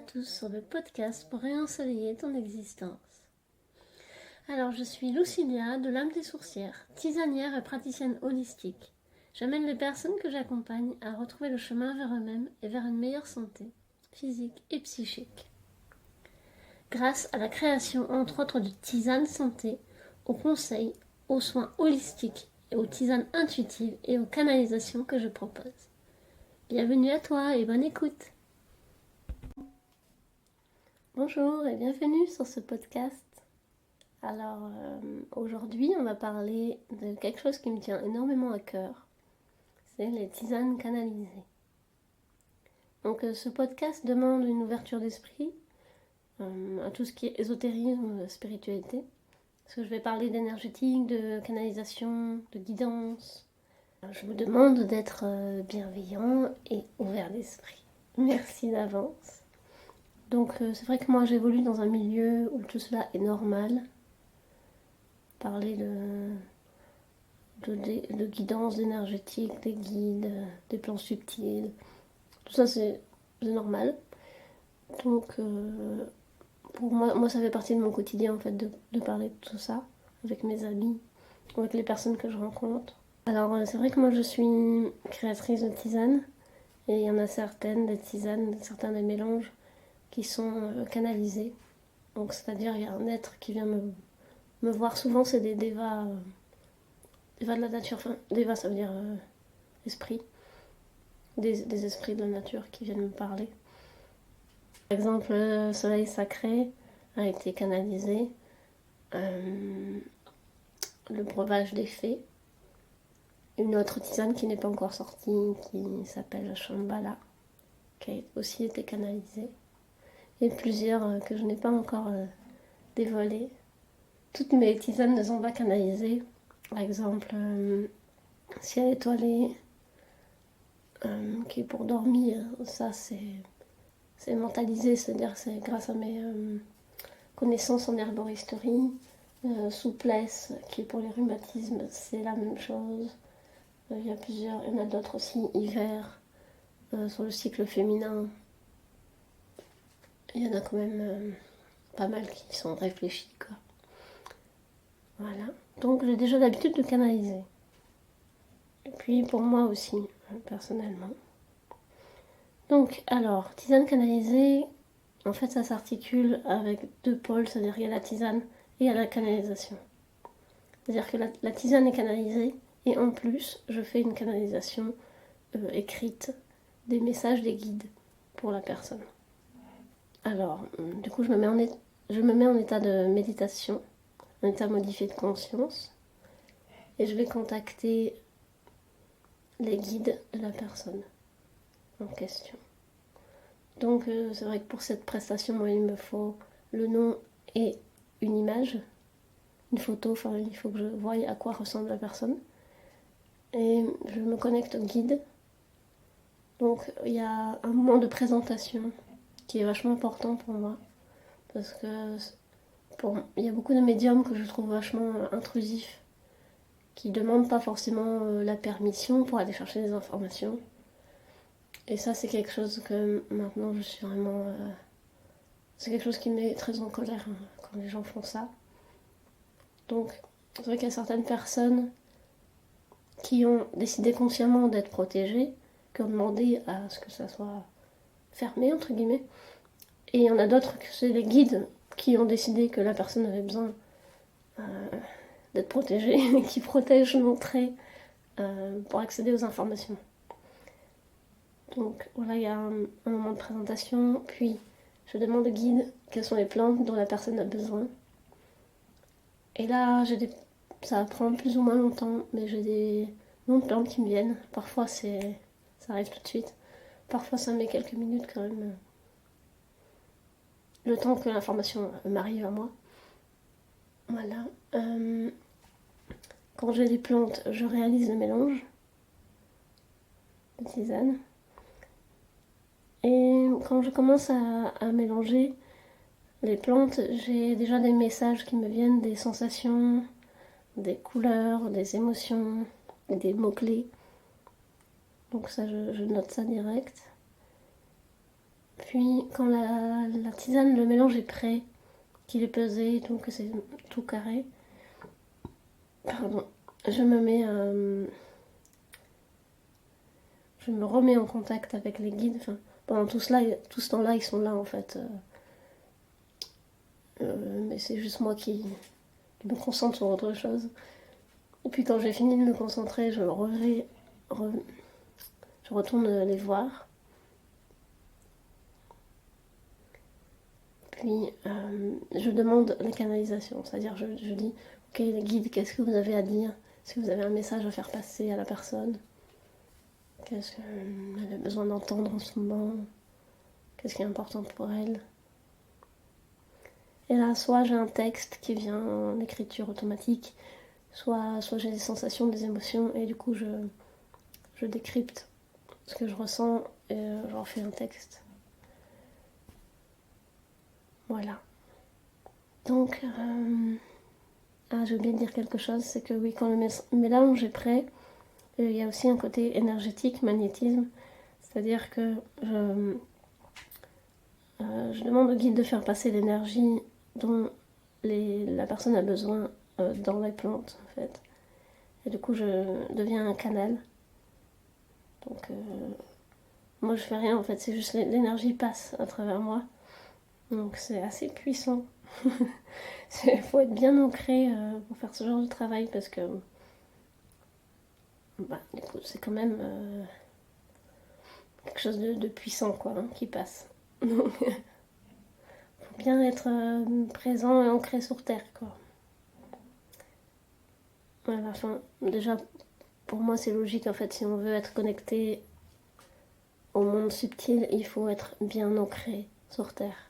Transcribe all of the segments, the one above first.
tous sur le podcast pour réensoleiller ton existence. Alors, je suis Lucilia de l'âme des sourcières, tisanière et praticienne holistique. J'amène les personnes que j'accompagne à retrouver le chemin vers eux-mêmes et vers une meilleure santé, physique et psychique. Grâce à la création, entre autres, de tisanes santé, aux conseils, aux soins holistiques et aux tisanes intuitives et aux canalisations que je propose. Bienvenue à toi et bonne écoute! Bonjour et bienvenue sur ce podcast. Alors aujourd'hui on va parler de quelque chose qui me tient énormément à cœur, c'est les tisanes canalisées. Donc ce podcast demande une ouverture d'esprit à tout ce qui est ésotérisme, spiritualité, parce que je vais parler d'énergétique, de canalisation, de guidance. Alors, je vous demande d'être bienveillant et ouvert d'esprit. Merci d'avance. Donc c'est vrai que moi j'évolue dans un milieu où tout cela est normal. Parler de guidance énergétique, des guides, des plans subtils, tout ça c'est normal. Donc pour moi ça fait partie de mon quotidien en fait de parler de tout ça avec mes amis, avec les personnes que je rencontre. Alors c'est vrai que moi je suis créatrice de tisanes et il y en a certaines des tisanes, certains des mélanges qui sont canalisés. Donc c'est-à-dire il y a un être qui vient me voir. Souvent c'est des devas de la nature, enfin deva ça veut dire esprit, des esprits de la nature qui viennent me parler. Par exemple, le soleil sacré a été canalisé, le breuvage des fées, une autre tisane qui n'est pas encore sortie qui s'appelle Shambhala, qui a aussi été canalisée, et plusieurs que je n'ai pas encore dévoilées. Toutes mes tisanes ne sont pas canalisées. Par exemple, ciel étoilé, qui est pour dormir, ça c'est mentalisé, c'est-à-dire c'est grâce à mes connaissances en herboristerie. Souplesse, qui est pour les rhumatismes, c'est la même chose. Il y en a d'autres aussi, hiver, sur le cycle féminin. Il y en a quand même pas mal qui sont réfléchis, quoi. Voilà. Donc j'ai déjà l'habitude de canaliser. Et puis pour moi aussi, personnellement. Donc, alors, tisane canalisée, en fait, ça s'articule avec deux pôles, c'est-à-dire qu'il y a la tisane et il y a la canalisation. C'est-à-dire que la tisane est canalisée et en plus, je fais une canalisation écrite des messages des guides pour la personne. Alors, du coup, je me mets en état de méditation, en état modifié de conscience, et je vais contacter les guides de la personne en question. Donc c'est vrai que pour cette prestation, moi, il me faut le nom et une image, une photo, enfin il faut que je voie à quoi ressemble la personne. Et je me connecte au guide. Donc il y a un moment de présentation qui est vachement important pour moi. Parce que il y a beaucoup de médiums que je trouve vachement intrusifs, qui ne demandent pas forcément la permission pour aller chercher des informations. Et ça, c'est quelque chose que maintenant je suis vraiment. C'est quelque chose qui me met très en colère quand les gens font ça. Donc, c'est vrai qu'il y a certaines personnes qui ont décidé consciemment d'être protégées, qui ont demandé à ce que ça soit fermé, entre guillemets. Et il y en a d'autres que c'est les guides qui ont décidé que la personne avait besoin d'être protégée et qui protègent l'entrée pour accéder aux informations. Donc voilà, il y a un moment de présentation, puis je demande au guide quelles sont les plantes dont la personne a besoin. Et là, ça prend plus ou moins longtemps, mais j'ai des noms de plantes qui me viennent. Parfois, ça arrive tout de suite. Parfois, ça met quelques minutes quand même. Le temps que l'information m'arrive à moi. Voilà. Quand j'ai des plantes, je réalise le mélange de tisane. Et quand je commence à mélanger les plantes, j'ai déjà des messages qui me viennent, des sensations, des couleurs, des émotions, des mots-clés. Donc ça, je note ça direct. Puis quand la tisane, le mélange est prêt, qu'il est pesé, donc que c'est tout carré, pardon, je me remets en contact avec les guides. Enfin, pendant tout ce temps-là, ils sont là en fait. Mais c'est juste moi qui me concentre sur autre chose. Et puis quand j'ai fini de me concentrer, je retourne les voir. Puis je demande la canalisation, c'est-à-dire je dis, ok les guides, qu'est-ce que vous avez à dire? Est-ce que vous avez un message à faire passer à la personne? Qu'est-ce qu'elle a besoin d'entendre en ce moment? Qu'est-ce qui est important pour elle? Et là, soit j'ai un texte qui vient en écriture automatique, soit j'ai des sensations, des émotions, et du coup je décrypte ce que je ressens et j'en fais un texte. Voilà. Donc, j'ai oublié de dire quelque chose, c'est que oui, quand le mélange est prêt, il y a aussi un côté énergétique, magnétisme, c'est-à-dire que je demande au guide de faire passer l'énergie dont la personne a besoin dans les plantes, en fait. Et du coup, je deviens un canal. Donc, moi, je fais rien, en fait, c'est juste l'énergie passe à travers moi. Donc, c'est assez puissant. Il faut être bien ancré pour faire ce genre de travail parce que du coup, c'est quand même quelque chose de puissant quoi, hein, qui passe. Donc, faut bien être présent et ancré sur Terre. Quoi. Voilà, enfin, déjà, pour moi, c'est logique en fait. Si on veut être connecté au monde subtil, il faut être bien ancré sur Terre.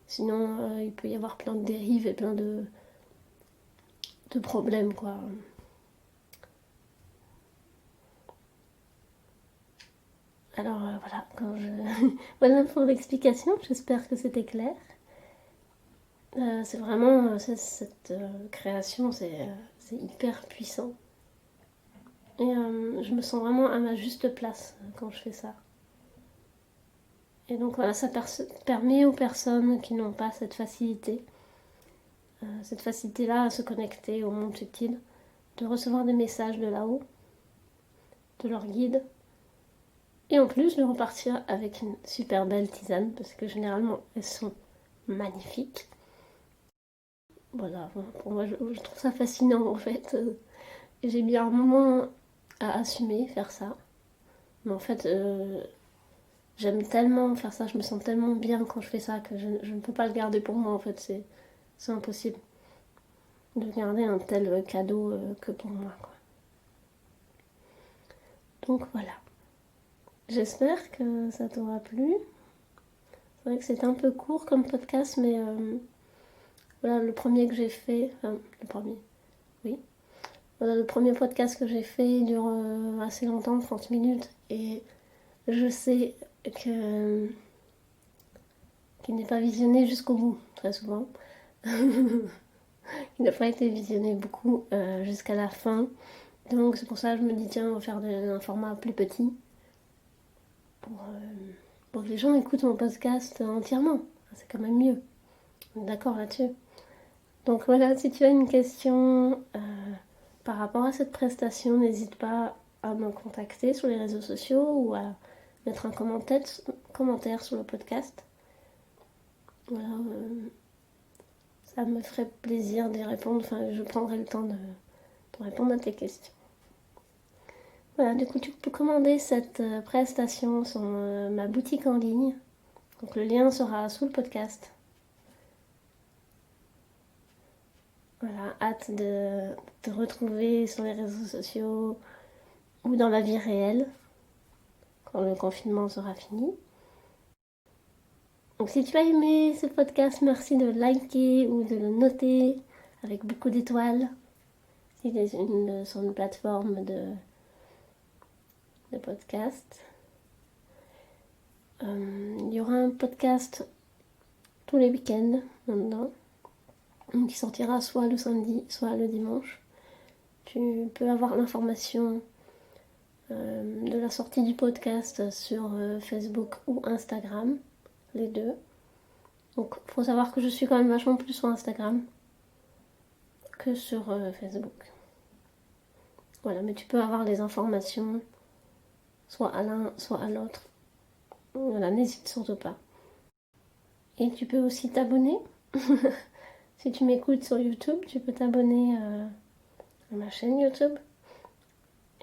Sinon, il peut y avoir plein de dérives et plein de problèmes, quoi. Alors voilà, voilà pour l'explication, j'espère que c'était clair. C'est vraiment, cette création, c'est hyper puissant. Et je me sens vraiment à ma juste place quand je fais ça. Et donc voilà, ça permet aux personnes qui n'ont pas cette facilité-là à se connecter au monde subtil, de recevoir des messages de là-haut, de leur guide, et en plus de repartir avec une super belle tisane, parce que généralement elles sont magnifiques. Voilà, pour moi je trouve ça fascinant en fait. J'ai mis un moment à assumer faire ça, mais en fait j'aime tellement faire ça, je me sens tellement bien quand je fais ça que je ne peux pas le garder pour moi en fait, c'est impossible de garder un tel cadeau que pour moi quoi. Donc voilà, j'espère que ça t'aura plu. C'est vrai que c'est un peu court comme podcast, mais voilà le premier que j'ai fait, enfin le premier, oui. Voilà, le premier podcast que j'ai fait dure assez longtemps, 30 minutes, et je sais que qu'il n'est pas visionné jusqu'au bout, très souvent. Il n'a pas été visionné beaucoup jusqu'à la fin. Donc c'est pour ça que je me dis tiens on va faire un format plus petit pour que les gens écoutent mon podcast entièrement. C'est quand même mieux. On est d'accord là-dessus. Donc voilà, si tu as une question par rapport à cette prestation, n'hésite pas à me contacter sur les réseaux sociaux ou à mettre un commentaire sur le podcast. Voilà, ça me ferait plaisir d'y répondre. Enfin, je prendrai le temps de répondre à tes questions. Voilà, du coup, tu peux commander cette prestation sur ma boutique en ligne. Donc, le lien sera sous le podcast. Voilà, hâte de te retrouver sur les réseaux sociaux ou dans la vie réelle quand le confinement sera fini. Donc, si tu as aimé ce podcast, merci de liker ou de le noter avec beaucoup d'étoiles. Si tu es sur une plateforme de podcast. Il y aura un podcast tous les week-ends maintenant, qui sortira soit le samedi, soit le dimanche. Tu peux avoir l'information de la sortie du podcast sur Facebook ou Instagram. les deux. Donc, faut savoir que je suis quand même vachement plus sur Instagram que sur Facebook. Voilà, mais tu peux avoir les informations soit à l'un, soit à l'autre. Voilà, n'hésite surtout pas. Et tu peux aussi t'abonner. Si tu m'écoutes sur YouTube, tu peux t'abonner à ma chaîne YouTube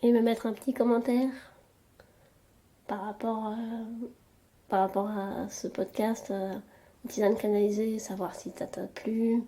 et me mettre un petit commentaire par rapport, à ce podcast Tisane canalisée, savoir si ça t'a plu,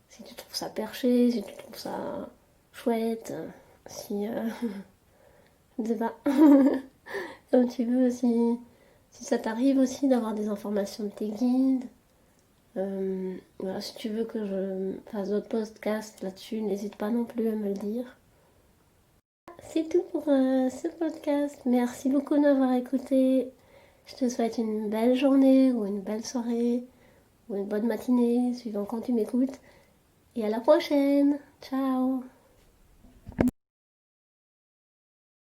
si tu trouves ça perché, si tu trouves ça chouette, si je sais pas. Comme tu veux, si ça t'arrive aussi d'avoir des informations de tes guides. Voilà, si tu veux que je fasse d'autres podcasts là-dessus, n'hésite pas non plus à me le dire. C'est tout pour ce podcast. Merci beaucoup de m'avoir écouté. Je te souhaite une belle journée ou une belle soirée ou une bonne matinée, suivant quand tu m'écoutes. Et à la prochaine. Ciao.